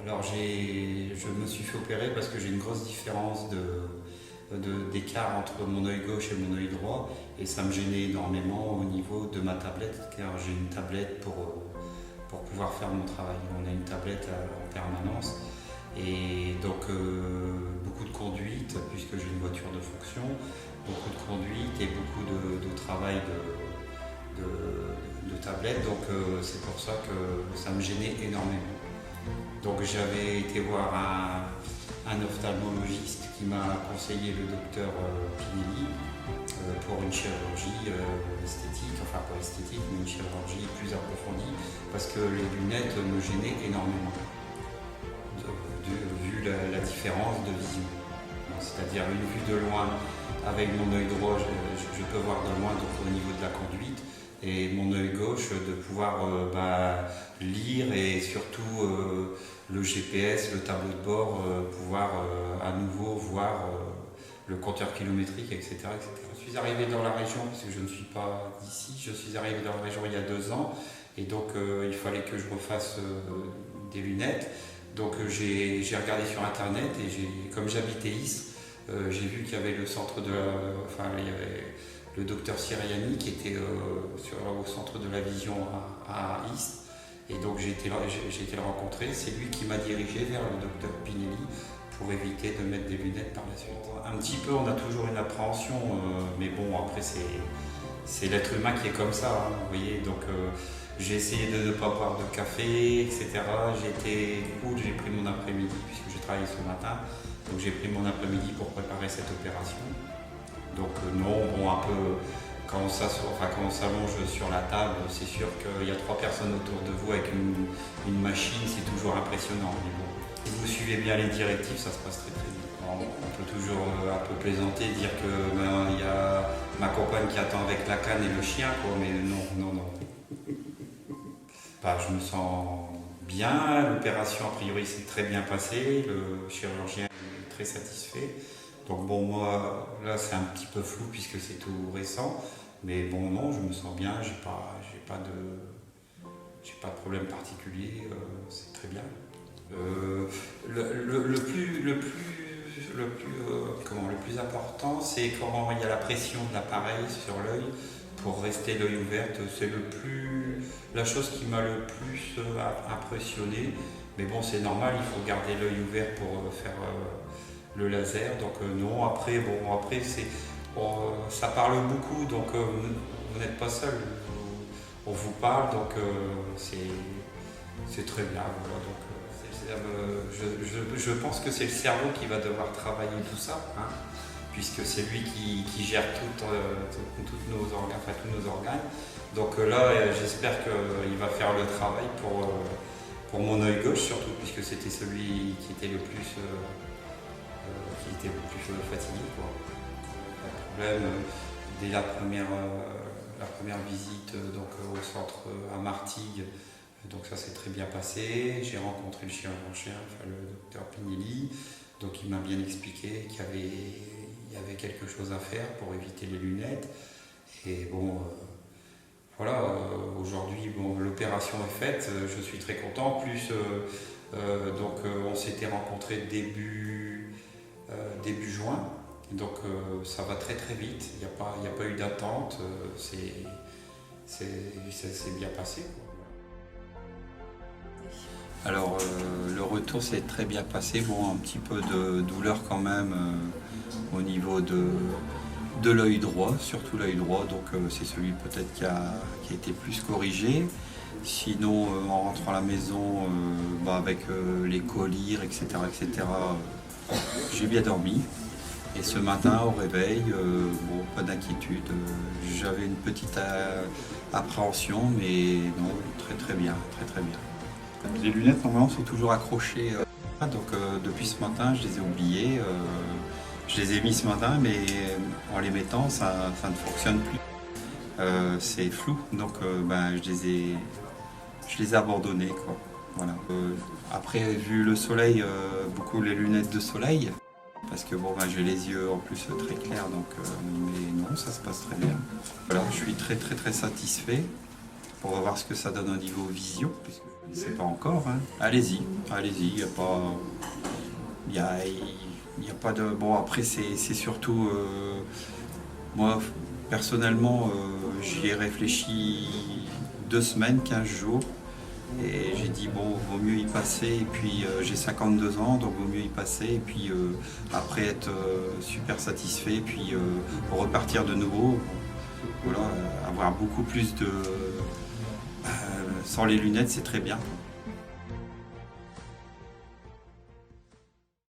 Alors je me suis fait opérer parce que j'ai une grosse différence d'écart entre mon œil gauche et mon œil droit et ça me gênait énormément au niveau de ma tablette car j'ai une tablette pour pouvoir faire mon travail. On a une tablette en permanence et donc beaucoup de conduite puisque j'ai une voiture de fonction, beaucoup de conduite et beaucoup de travail de tablette, donc c'est pour ça que ça me gênait énormément. Donc j'avais été voir un ophtalmologiste qui m'a conseillé le docteur Pinelli pour une chirurgie esthétique, enfin pas esthétique, mais une chirurgie plus approfondie, parce que les lunettes me gênaient énormément, vu la différence de vision. C'est-à-dire une vue de loin, avec mon œil droit, je peux voir de loin donc, au niveau de la conduite, et mon œil gauche de pouvoir lire et surtout le GPS, le tableau de bord, pouvoir à nouveau voir le compteur kilométrique, etc., etc. Je suis arrivé dans la région, parce que je ne suis pas d'ici, je suis arrivé dans la région il y a 2 ans, et donc il fallait que je refasse des lunettes. Donc j'ai regardé sur internet et comme j'habitais Istres, j'ai vu qu'il y avait le centre de il y avait le docteur Siriani qui était au centre de la vision à Istres. Et donc j'ai été le rencontrer. C'est lui qui m'a dirigé vers le docteur Pinelli pour éviter de mettre des lunettes par la suite. Un petit peu, on a toujours une appréhension, mais bon, après c'est l'être humain qui est comme ça, hein, vous voyez. Donc j'ai essayé de ne pas boire de café, etc. J'ai été cool, j'ai pris mon après-midi puisque j'ai travaillé ce matin. Donc j'ai pris mon après-midi pour préparer cette opération. Donc non, bon, un peu, quand on s'allonge sur la table, c'est sûr qu'il y a 3 personnes autour de vous avec une machine, c'est toujours impressionnant. Mais bon, si vous suivez bien les directives, ça se passe très très vite. On peut toujours un peu plaisanter, dire que il y a ma compagne qui attend avec la canne et le chien, quoi, mais non. Je me sens bien, l'opération a priori s'est très bien passée, le chirurgien est très satisfait. Donc bon, moi là c'est un petit peu flou puisque c'est tout récent, mais bon non, je me sens bien, j'ai pas de problème particulier, c'est très bien. Le plus important, c'est quand il y a la pression de l'appareil sur l'œil pour rester l'œil ouvert. C'est la chose qui m'a le plus impressionné. Mais bon, c'est normal, il faut garder l'œil ouvert pour faire le laser. Donc non, après ça parle beaucoup, donc vous n'êtes pas seul. On vous parle, donc c'est très bien. Voilà, donc, je pense que c'est le cerveau qui va devoir travailler tout ça, hein, puisque c'est lui qui gère tous nos organes. Donc là, j'espère qu'il va faire le travail pour mon œil gauche surtout, puisque c'était celui qui était le plus fatigué, quoi. Pas de problème. Dès la première visite au centre à Martigues, donc ça s'est très bien passé. J'ai rencontré le chirurgien, le docteur Pinelli, donc il m'a bien expliqué qu'il y avait quelque chose à faire pour éviter les lunettes. Et bon, voilà, aujourd'hui l'opération est faite, je suis très content. En plus, on s'était rencontrés début juin, donc ça va très très vite, il n'y a pas eu d'attente, c'est bien passé, quoi. Alors le retour s'est très bien passé, bon un petit peu de douleur quand même au niveau de l'œil droit, surtout l'œil droit, donc c'est celui peut-être qui a été plus corrigé. Sinon en rentrant à la maison avec les collyres, etc., j'ai bien dormi. Et ce matin au réveil, pas d'inquiétude, j'avais une petite appréhension, mais non, très très bien, très très bien. Les lunettes normalement sont toujours accrochées, donc depuis ce matin je les ai oubliées, je les ai mis ce matin, mais en les mettant ça ne fonctionne plus, c'est flou, donc je les ai abandonnées, quoi. Voilà. Après, vu le soleil, beaucoup les lunettes de soleil, parce que j'ai les yeux en plus très clairs, donc mais non, ça se passe très bien. Voilà, je suis très très très satisfait. pour voir ce que ça donne au niveau vision, puisque je ne sais pas encore. Hein. Allez-y, il n'y a pas... Il y a pas de... Bon, après, c'est surtout... moi, personnellement, j'y ai réfléchi 2 semaines, 15 jours. Et j'ai dit, bon, vaut mieux y passer. Et puis, j'ai 52 ans, donc vaut mieux y passer. Et puis, après, être super satisfait. Et puis, repartir de nouveau. Voilà, avoir beaucoup plus de... sans les lunettes, c'est très bien.